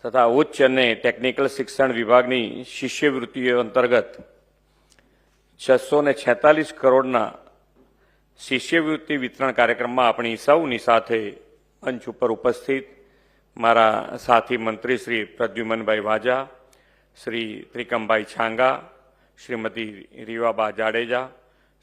તથા ઉચ્ચ અને ટેકનિકલ શિક્ષણ વિભાગની શિષ્યવૃત્તિઓ અંતર્ગત 646 કરોડના શિષ્યવૃત્તિ વિતરણ કાર્યક્રમમાં આપણી સૌની સાથે મંચ ઉપર ઉપસ્થિત મારા સાથી મંત્રી શ્રી પ્રદ્યુમનભાઈ વાજા, શ્રી ત્રિકમભાઈ છાંગા, શ્રીમતી રીવાબા જાડેજા,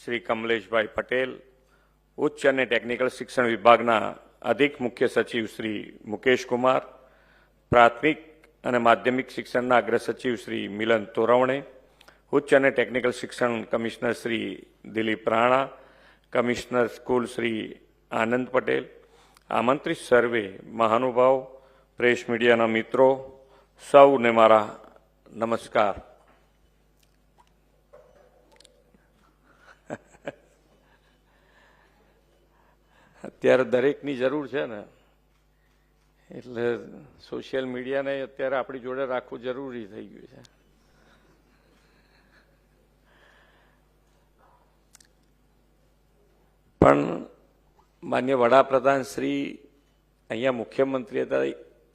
શ્રી કમલેશભાઈ પટેલ, ઉચ્ચ અને ટેકનિકલ શિક્ષણ વિભાગના અધિક મુખ્ય સચિવ શ્રી મુકેશ કુમાર, પ્રાથમિક અને માધ્યમિક શિક્ષણના અગ્ર સચિવ શ્રી મિલન તોરવણે, ઉચ્ચ અને ટેકનિકલ શિક્ષણ commissioner Shri Dilip Rana, commissioner school Shri Anand Patel, આમંત્રિત સર્વે મહાનુભાવ, પ્રેસ મીડિયાના મિત્રો, સૌને મારા નમસ્કાર. અત્યારે દરેકની જરૂર છે ને, એટલે સોશિયલ મીડિયાને અત્યારે આપણી જોડે રાખવું જરૂરી થઈ ગયું છે. પણ માન્ય વડાપ્રધાન શ્રી અહીંયા મુખ્યમંત્રી હતા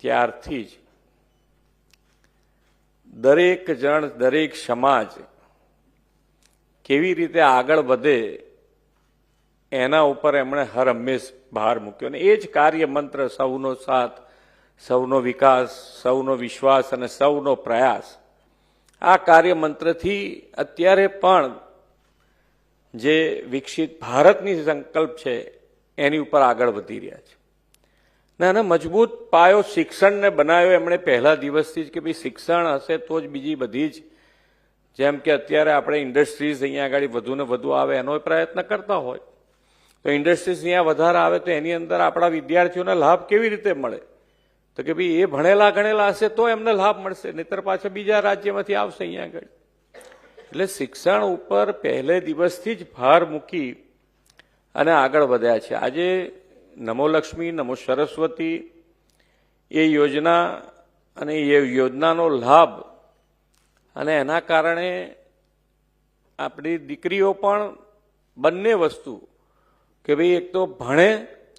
ત્યારથી જ દરેક જણ, દરેક સમાજ કેવી રીતે આગળ વધે એના ઉપર એમણે હર હંમેશ ભાર મૂક્યો. અને એ જ કાર્ય મંત્ર સૌનો સાથ, સૌનો વિકાસ, સૌનો વિશ્વાસ અને સૌનો પ્રયાસ, આ કાર્ય મંત્રથી અત્યારે પણ જે વિકસિત ભારતની સંકલ્પ છે એની ઉપર આગળ વધી રહ્યા છે. ને એને મજબૂત પાયો શિક્ષણને બનાવ્યો એમણે પહેલા દિવસથી જ કે ભાઈ શિક્ષણ હશે તો જ બીજી બધી જ, જેમ કે અત્યારે આપણે ઇન્ડસ્ટ્રીઝ અહીંયા આગળ વધુ ને વધુ આવે એનો પ્રયત્ન કરતા હોય તો ઇન્ડસ્ટ્રીઝ અહીંયા વધારે આવે તો એની અંદર આપણા વિદ્યાર્થીઓને લાભ કેવી રીતે મળે? તો કે ભાઈ એ ભણેલા ગણેલા હશે તો એમને લાભ મળશે, નહીતર પાછા બીજા રાજ્યમાંથી આવશે અહીંયા આગળ. એટલે શિક્ષણ ઉપર પહેલે દિવસથી જ ભાર મૂકી અને આગળ વધ્યા છે. આજે નમો લક્ષ્મી, નમો સરસ્વતી એ યોજના અને એ યોજનાનો લાભ અને એના કારણે આપણી દીકરીઓ પણ બંને વસ્તુ કે ભાઈ એક તો ભણે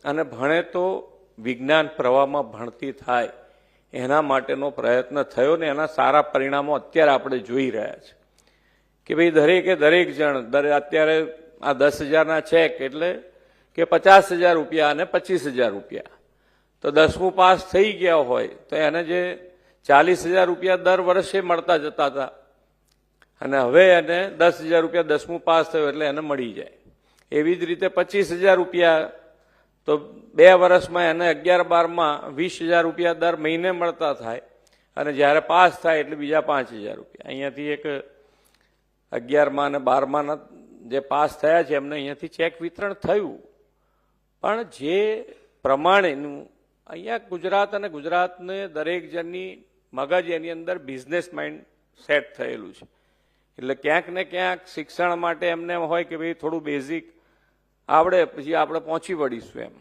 અને ભણે તો વિજ્ઞાન પ્રવાહમાં ભણતી થાય એના માટેનો પ્રયત્ન થયો ને એના સારા પરિણામો અત્યારે આપણે જોઈ રહ્યા છે કે ભાઈ દરેકે દરેક જણ અત્યારે આ 10,000ના ચેક એટલે કે 50,000 રૂપિયા અને 25,000 રૂપિયા, તો 10મું પાસ થઈ ગયા હોય તો એને જે 40,000 રૂપિયા દર વર્ષે મળતા જતા હતા અને હવે એને 10,000 રૂપિયા 10મું પાસ થયું એટલે એને મળી જાય. એવી જ રીતે 25,000 રૂપિયા તો 2 વર્ષમાં એને 11-12માં 20,000 રૂપિયા દર મહિને મળતા થાય અને જ્યારે પાસ થાય એટલે બીજા 5,000 રૂપિયા. અહીંયાથી એક 11માં અને 12માના જે પાસ થયા છે એમને અહીંયાથી ચેક વિતરણ થયું. પણ જે પ્રમાણેનું અહીંયા ગુજરાત અને ગુજરાતને દરેક જણની મગજ એની અંદર બિઝનેસ માઇન્ડ સેટ થયેલું છે. એટલે ક્યાંક ને ક્યાંક શિક્ષણ માટે એમને એમ હોય કે ભાઈ થોડું બેઝિક આવડે પછી આપણે પહોંચી વળીશું એમ.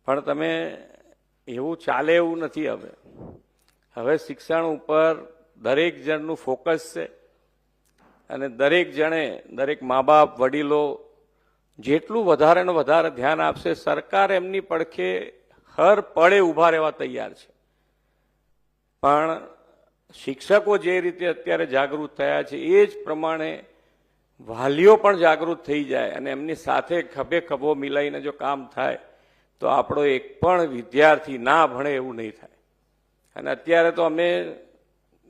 પણ તમે એવું ચાલે એવું નથી. હવે શિક્ષણ ઉપર દરેક જણનું ફોકસ છે અને દરેક જણે, દરેક મા બાપ, વડીલો જેટલું વધારે ને વધારે ધ્યાન આપશે, સરકાર એમની પડખે હર પળે ઊભા રહેવા તૈયાર છે. પણ શિક્ષકો જે રીતે અત્યારે જાગૃત થયા છે એ જ પ્રમાણે વાલીઓ પણ જાગૃત થઈ જાય અને એમની સાથે ખભે ખભો મિલાઈને જો કામ થાય તો આપણો એક પણ વિદ્યાર્થી ના ભણે એવું નહીં થાય. અને અત્યારે તો અમે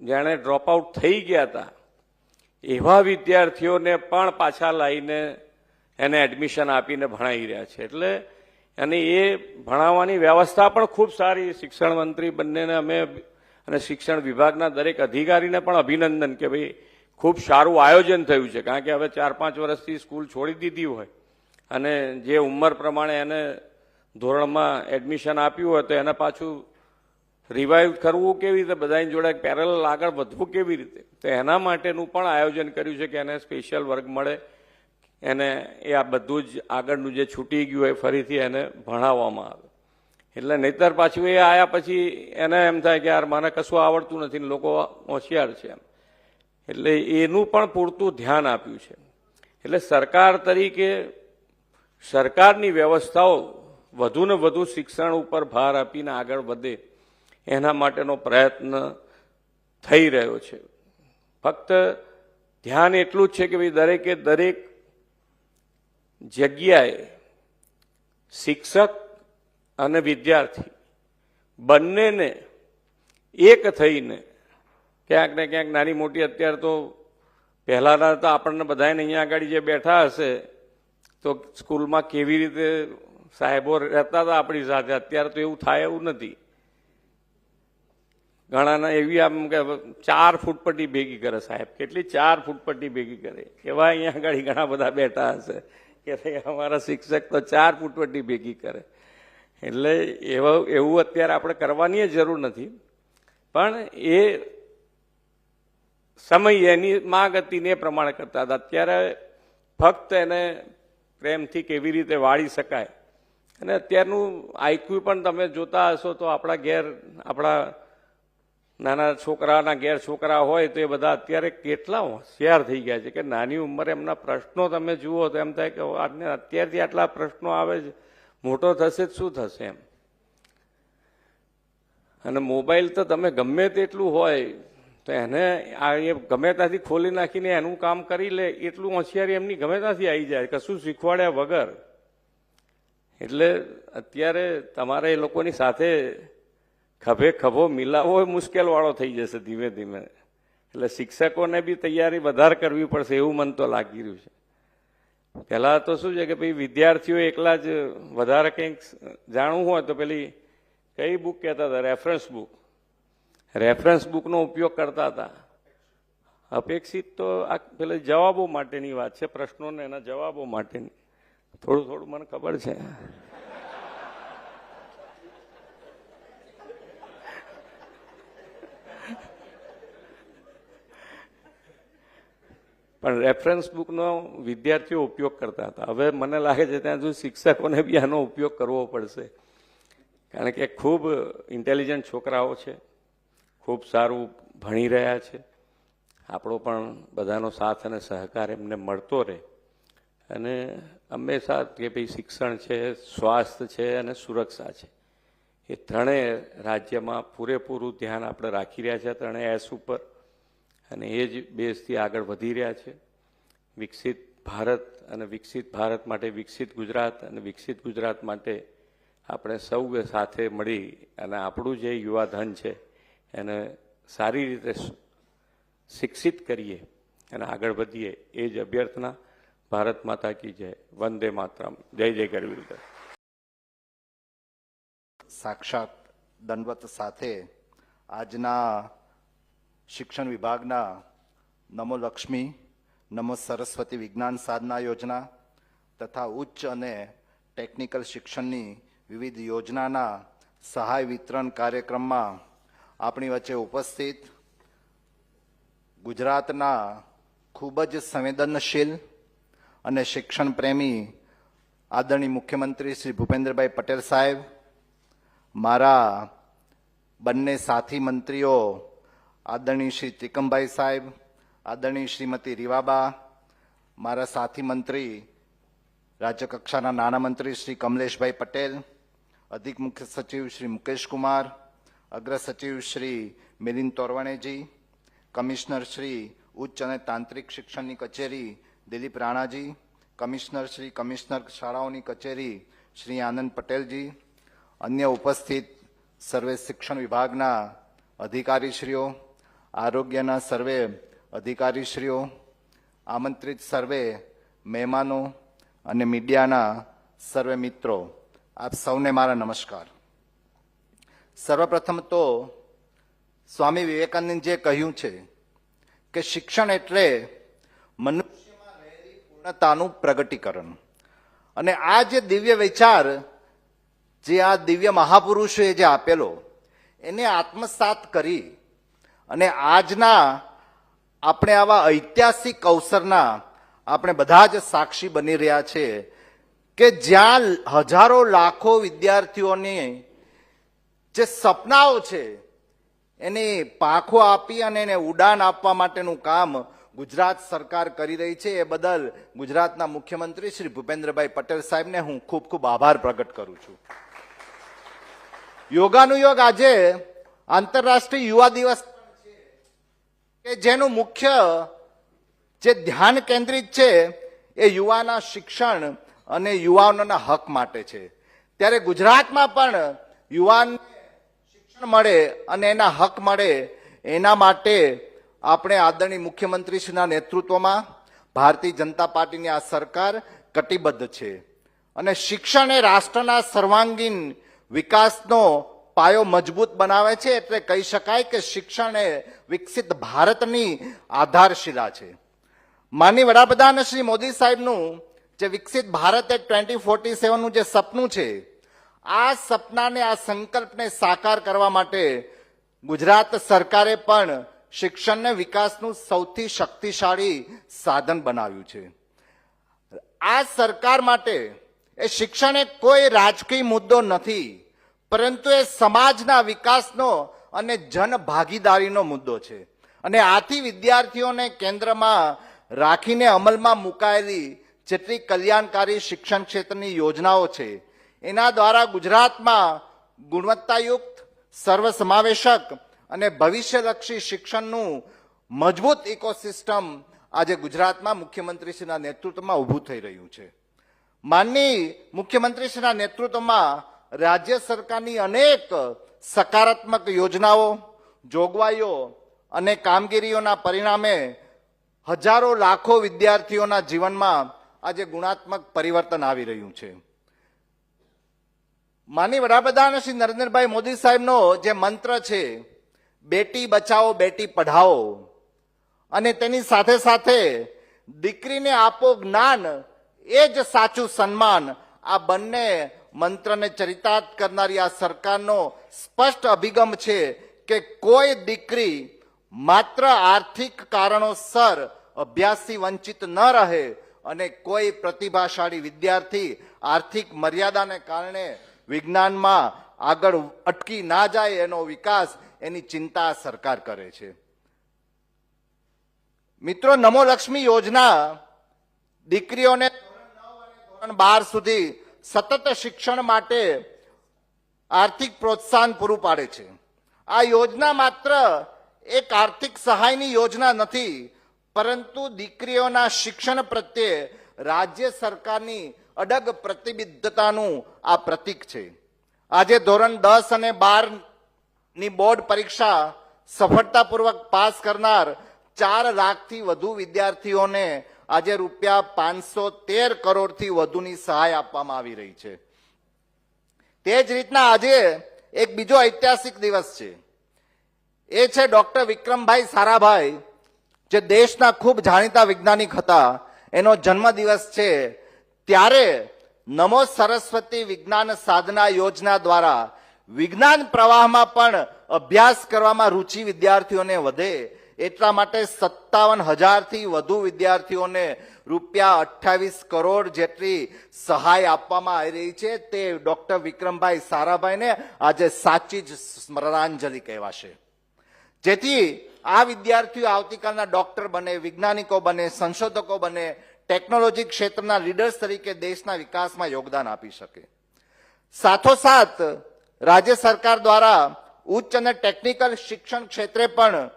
જાણે ડ્રોપ આઉટ થઈ ગયા હતા એવા વિદ્યાર્થીઓને પણ પાછા લાવીને એને એડમિશન આપીને ભણાવી રહ્યા છે. એટલે અને એ ભણાવવાની વ્યવસ્થા પણ ખૂબ સારી. શિક્ષણ મંત્રી બંનેને અમે અને શિક્ષણ વિભાગના દરેક અધિકારીને પણ અભિનંદન કે ભાઈ ખૂબ સારું આયોજન થયું છે. કારણ કે હવે 4-5 વર્ષથી સ્કૂલ છોડી દીધી હોય અને જે ઉંમર પ્રમાણે એને ધોરણમાં એડમિશન આપ્યું હોય તો એને પાછું રિવાઇવ કરવું કેવી રીતે, બધાની જોડે પેરેલલ આગળ વધવું કેવી રીતે, તો એના માટેનું પણ આયોજન કર્યું છે કે એને સ્પેશિયલ વર્ગ મળે, એને એ આ બધું જ આગળનું જે છૂટી ગયું હોય ફરીથી એને ભણાવવામાં આવે. એટલે નહીતર પાછું એ આવ્યા પછી એને એમ થાય કે યાર મને કશું આવડતું નથી ને લોકો હોશિયાર છે એમ. એટલે એનું પણ પૂરતું ધ્યાન આપ્યું છે. એટલે સરકાર તરીકે સરકારની વ્યવસ્થાઓ વધુ ને વધુ શિક્ષણ ઉપર ભાર આપીને આગળ વધે એના માટેનો પ્રયત્ન થઈ રહ્યો છે. ફક્ત ધ્યાન એટલું જ છે કે ભાઈ દરેકે દરેક જગ્યાએ શિક્ષક અને વિદ્યાર્થી બંનેને એક થઈને ક્યાંક ને ક્યાંક નાની મોટી, અત્યારે તો પહેલાના તો આપણને બધાને અહીંયા આગળ જે બેઠા હશે તો સ્કૂલમાં કેવી રીતે સાહેબો રહેતા હતા આપણી સાથે, અત્યારે તો એવું થાય એવું નથી. ઘણાના એવી આમ કે 4 ફૂટપટ્ટી ભેગી કરે સાહેબ, કેટલી 4 ફૂટપટ્ટી ભેગી કરે, એવા અહીંયા આગળ ઘણા બધા બેઠા હશે કે અમારા શિક્ષક તો 4 ફૂટપટ્ટી ભેગી કરે. એટલે એવું અત્યારે આપણે કરવાની જરૂર નથી, પણ એ સમય એની ગતિને પ્રમાણે કરતા હતા. અત્યારે ફક્ત એને પ્રેમથી કેવી રીતે વાળી શકાય. અને અત્યારનું આઈક્યુ પણ તમે જોતા હશો તો આપણા ઘેર, આપણા નાના છોકરાના ઘેર છોકરા હોય તો એ બધા અત્યારે કેટલા હોશિયાર થઈ ગયા છે કે નાની ઉંમરે એમના પ્રશ્નો તમે જુઓ તો એમ થાય કે અત્યારથી આટલા પ્રશ્નો આવે છે, મોટો થશે શું થશે એમ. અને મોબાઈલ તો તમે ગમે તેટલું હોય તો એને એ ગમે ત્યાંથી ખોલી નાખીને એનું કામ કરી લે, એટલું હોશિયારી એમની ગમે ત્યાંથી આવી જાય, કશું શીખવાડ્યા વગર. એટલે અત્યારે તમારે એ લોકોની સાથે ખભે ખભો મિલાવવો મુશ્કેલ વાળો થઈ જશે ધીમે ધીમે. એટલે શિક્ષકોને બી તૈયારી વધારે કરવી પડશે એવું મન તો લાગી રહ્યું છે. પહેલા તો શું છે કે ભાઈ વિદ્યાર્થીઓ એકલા જ વધારે કંઈક જાણવું હોય તો પેલી કઈ બુક કહેતા હતા, રેફરન્સ બુક, રેફરન્સ બુકનો ઉપયોગ કરતા હતા. અપેક્ષિત તો આ પેલા જવાબો માટેની વાત છે, પ્રશ્નોને એના જવાબો માટેની. થોડું થોડું મને ખબર છે. પણ રેફરન્સ બુકનો વિદ્યાર્થીઓ ઉપયોગ કરતા હતા. હવે મને લાગે છે ત્યાં સુધી શિક્ષકોને બી આનો ઉપયોગ કરવો પડશે, કારણ કે ખૂબ ઇન્ટેલિજન્ટ છોકરાઓ છે, ખૂબ સારું ભણી રહ્યા છે. આપણો પણ બધાનો સાથ અને સહકાર એમને મળતો રહે. અને હંમેશા કે ભાઈ શિક્ષણ છે, સ્વાસ્થ્ય છે અને સુરક્ષા છે, એ ત્રણેય રાજ્યમાં પૂરેપૂરું ધ્યાન આપણે રાખી રહ્યા છે, ત્રણેય એસ ઉપર. અને એ જ બેઝથી આગળ વધી રહ્યા છે. વિકસિત ભારત અને વિકસિત ભારત માટે વિકસિત ગુજરાત, અને વિકસિત ગુજરાત માટે આપણે સૌએ સાથે મળી અને આપણું જે યુવાધન છે એને સારી રીતે શિક્ષિત કરીએ અને આગળ વધીએ, એ જ અભ્યર્થના. ભારત માતા કી જય. વંદે માતરમ. જય જય ગરવીર. સાક્ષાત દંડવત સાથે આજના શિક્ષણ વિભાગના નમો લક્ષ્મી, નમો સરસ્વતી વિજ્ઞાન સાધના યોજના તથા ઉચ્ચ અને ટેકનિકલ શિક્ષણની વિવિધ યોજનાના સહાય વિતરણ કાર્યક્રમમાં આપણી વચ્ચે ઉપસ્થિત ગુજરાતના ખૂબ જ સંવેદનશીલ અને શિક્ષણ પ્રેમી આદરણીય મુખ્યમંત્રી શ્રી ભૂપેન્દ્રભાઈ પટેલ સાહેબ, મારા બંને સાથી મંત્રીઓ આદરણીય શ્રી ત્રિકમભાઈ સાહેબ, આદરણીય શ્રીમતી રીવાબા, મારા સાથી મંત્રી રાજ્યકક્ષાના નાણામંત્રી શ્રી કમલેશભાઈ પટેલ, અધિક મુખ્ય સચિવ શ્રી મુકેશ કુમાર, અગ્ર સચિવ શ્રી મિલિંદ તોરવણેજી, કમિશનર શ્રી ઉચ્ચ અને તાંત્રિક શિક્ષણની કચેરી દિલીપ રાણાજી, કમિશનર શ્રી કમિશનર શાળાઓની કચેરી શ્રી આનંદ પટેલજી, અન્ય ઉપસ્થિત સર્વે શિક્ષણ વિભાગના અધિકારીશ્રીઓ, આરોગ્યના સર્વે અધિકારીશ્રીઓ, આમંત્રિત સર્વે મહેમાનો અને મીડિયાના સર્વે મિત્રો, આપ સૌને મારા નમસ્કાર. સર્વપ્રથમ તો સ્વામી વિવેકાનંદજીએ કહ્યું છે કે શિક્ષણ એટલે મનુષ્યમાં રહેલી પૂર્ણતાનું પ્રગટીકરણ. અને આ જે દિવ્ય વિચાર જે આ દિવ્ય મહાપુરુષોએ જે આપેલો એને આત્મસાત કરી અને આજના આપણે આવા ઐતિહાસિક અવસરના આપણે બધા જ સાક્ષી બની રહ્યા છે કે જ્યાં હજારો લાખો વિદ્યાર્થીઓની જે સપનાઓ છે એને પાંખો આપી અને એને ઉડાન આપવા માટેનું કામ ગુજરાત સરકાર કરી રહી છે. એ બદલ ગુજરાતના મુખ્યમંત્રી શ્રી ભૂપેન્દ્રભાઈ પટેલ સાહેબને હું ખૂબ ખૂબ આભાર પ્રગટ કરું છું. યોગાનુયોગ આજે આંતરરાષ્ટ્રીય યુવા દિવસ કે જેનું મુખ્ય જે ધ્યાન કેન્દ્રિત છે એ યુવાના શિક્ષણ અને યુવાનોના હક માટે છે. ત્યારે ગુજરાતમાં પણ યુવાન શિક્ષણ મળે અને એના હક મળે એના માટે આપણે આદરણીય મુખ્યમંત્રીશ્રીના નેતૃત્વમાં ભારતીય જનતા પાર્ટીની આ સરકાર કટિબદ્ધ છે. અને શિક્ષણ એ રાષ્ટ્રના સર્વાંગીણ વિકાસનો પાયો મજબૂત બનાવે છે. એટલે કહી શકાય કે શિક્ષણ એ વિકસિત ભારતની આધારશિલા છે. માનનીય વડાપ્રધાન શ્રી મોદી સાહેબનું જે વિકસિત ભારત એક 2047 નું જે સપનું છે, આ સપનાને, આ સંકલ્પને સાકાર કરવા માટે ગુજરાત સરકારે પણ શિક્ષણને વિકાસનું સૌથી શક્તિશાળી સાધન બનાવ્યું છે. આ સરકાર માટે એ શિક્ષણ એ કોઈ રાજકીય મુદ્દો નથી, પરંતુ એ સમાજના વિકાસનો અને જનભાગીદારીનો મુદ્દો છે. અને આથી વિદ્યાર્થીઓને કેન્દ્રમાં રાખીને અમલમાં મુકાયેલી જેટલી કલ્યાણકારી શિક્ષણ ક્ષેત્રની યોજનાઓ છે, એના દ્વારા ગુજરાતમાં ગુણવત્તાયુક્ત, સર્વસમાવેશક અને ભવિષ્યલક્ષી શિક્ષણનું મજબૂત ઇકોસિસ્ટમ આજે ગુજરાતમાં મુખ્યમંત્રીશ્રીના નેતૃત્વમાં ઊભું થઈ રહ્યું છે. માનનીય મુખ્યમંત્રીશ્રીના નેતૃત્વમાં રાજ્ય સરકારની અનેક સકારાત્મક યોજનાઓ, જોગવાઈઓ અને કામગીરીઓના પરિણામે હજારો લાખો વિદ્યાર્થીઓના જીવનમાં આજે ગુણાત્મક પરિવર્તન આવી રહ્યું છે. માનનીય વડાપ્રધાન શ્રી નરેન્દ્રભાઈ મોદી સાહેબનો જે મંત્ર છે, બેટી બચાવો બેટી પઢાઓ, અને તેની સાથે સાથે દીકરીને આપો જ્ઞાન એ જ સાચું સન્માન, આ બંને મંત્રને ચરિતાર્થ કરનારી આ સરકારનો સ્પષ્ટ અભિગમ છે કે કોઈ દીકરી માત્ર આર્થિક કારણોસર અભ્યાસથી વંચિત ન રહે અને કોઈ પ્રતિભાશાળી વિદ્યાર્થી આર્થિક મર્યાદાને કારણે વિજ્ઞાનમાં આગળ અટકી ના જાય, એનો વિકાસ, એની ચિંતા આ સરકાર કરે છે. મિત્રો, નમો લક્ષ્મી યોજના દીકરીઓને ધોરણ 12 સુધી સતત શિક્ષણ માટે આર્થિક પ્રોત્સાહન પૂરું પાડે છે. આ યોજના માત્ર એક આર્થિક સહાયની યોજના નથી, પરંતુ દીકરીઓના શિક્ષણ પ્રત્યે રાજ્ય સરકારની અડગ પ્રતિબદ્ધતાનું આ પ્રતીક છે. આજે ધોરણ 10 અને 12 ની બોર્ડ પરીક્ષા સફળતાપૂર્વક પાસ કરનાર 4 લાખથી વધુ વિદ્યાર્થીઓને આજે રૂપિયા 513 કરોડથી વધુની સહાય આપવામાં આવી રહી છે. તે જ રીતના આજે એક બીજો ઐતિહાસિક દિવસ છે. એ છે ડોક્ટર વિક્રમભાઈ સારાભાઈ, જે દેશના ખૂબ જાણીતા વૈજ્ઞાનિક હતા, એનો જન્મદિવસ છે. ત્યારે નમો સરસ્વતી વિજ્ઞાન સાધના યોજના દ્વારા વિજ્ઞાન પ્રવાહમાં પણ અભ્યાસ કરવામાં રુચિ વિદ્યાર્થીઓને વધે એટલા માટે 57,000થી વધુ વિદ્યાર્થીઓને રૂપિયા 28 કરોડ જેટલી સહાય આપવામાં આવી રહી છે. તે ડોક્ટર વિક્રમભાઈ સારાભાઈને આજે સાચી જ સ્મરણાંજલિ કહેવાશે. જેથી આ વિદ્યાર્થીઓ આવતીકાલના ડોક્ટર બને, વૈજ્ઞાનિકો બને, સંશોધકો બને, ટેકનોલોજી ક્ષેત્રના લીડર્સ તરીકે દેશના વિકાસમાં યોગદાન આપી શકે. સાથોસાથ રાજ્ય સરકાર દ્વારા ઉચ્ચ અને ટેકનિકલ શિક્ષણ ક્ષેત્રે પણ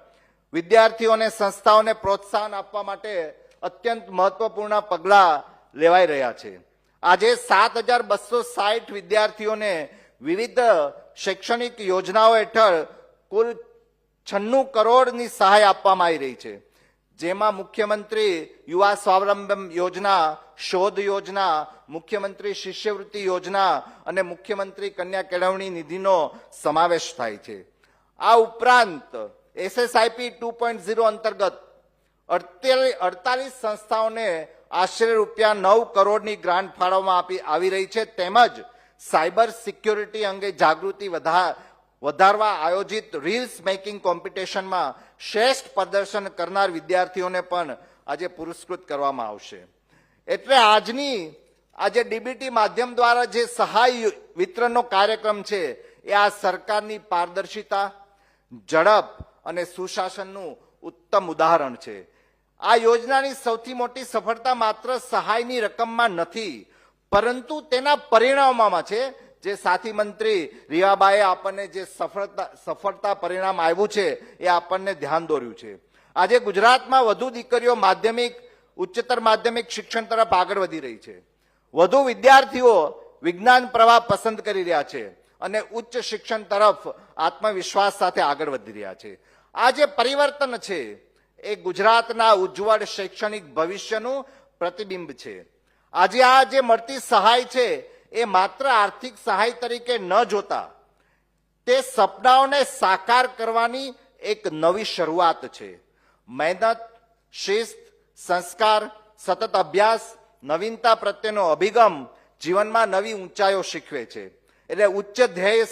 વિદ્યાર્થીઓને, સંસ્થાઓને પ્રોત્સાહન આપવા માટે અત્યંત મહત્વપૂર્ણ પગલાં લેવાઈ રહ્યા છે. આજે 7,260 વિદ્યાર્થીઓને વિવિધ શૈક્ષણિક યોજનાઓ હેઠળ કુલ 96 કરોડની સહાય આપવામાં આવી રહી છે. જેમાં મુખ્યમંત્રી યુવા સ્વાવલંબન યોજના, શોધ યોજના, મુખ્યમંત્રી શિષ્યવૃત્તિ યોજના અને મુખ્યમંત્રી કન્યા કેળવણી નિધિનો સમાવેશ થાય છે. આ ઉપરાંત SSIP 2.0 અંતર્ગત 48 સંસ્થાઓને આશરે રૂપિયા 9 કરોડની ગ્રાન્ટ ફાળવવામાં આવી રહી છે. તેમજ સાયબર સિક્યોરિટી અંગે જાગૃતિ વધારવા આયોજિત રીલ્સ મેકિંગ કોમ્પિટિશનમાં શ્રેષ્ઠ પ્રદર્શન કરનાર વિદ્યાર્થીઓને પણ આજે પુરસ્કૃત કરવામાં આવશે. એટલે આજની આજે ડીબીટી માધ્યમ દ્વારા જે સહાય વિતરણનો કાર્યક્રમ છે, એ આ સરકારની પારદર્શિતા, ઝડપ અને સુશાસનનું ઉત્તમ ઉદાહરણ છે. આ યોજનાની સૌથી મોટી સફળતા માત્ર સહાયની રકમમાં નથી, પરંતુ તેના પરિણામોમાં છે, જે સાથી મંત્રી રીવાબાએ આપણને જે સફળતા પરિણામ આવ્યું છે એ આપણને ધ્યાન દોર્યું છે. આજે ગુજરાતમાં વધુ દીકરીઓ માધ્યમિક ઉચ્ચતર માધ્યમિક શિક્ષણ તરફ આગળ વધી રહી છે. વધુ વિદ્યાર્થીઓ વિજ્ઞાન પ્રવાહ પસંદ કરી રહ્યા છે અને ઉચ્ચ શિક્ષણ તરફ આત્મવિશ્વાસ સાથે આગળ વધી રહ્યા છે. આ જે પરિવર્તન છે એ ગુજરાતના ઉજ્જવળ શૈક્ષણિક ભવિષ્યનું પ્રતિબિંબ છે. આજે આ જે મળતી સહાય છે એ માત્ર આર્થિક સહાય તરીકે ન જોતા તે સપનાઓને સાકાર કરવાની એક નવી શરૂઆત છે. મહેનત, શિસ્ત, સંસ્કાર, સતત અભ્યાસ, નવીનતા પ્રત્યેનો અભિગમ જીવનમાં નવી ઊંચાઈઓ શીખવે છે. એટલે ઉચ્ચ ધ્યેય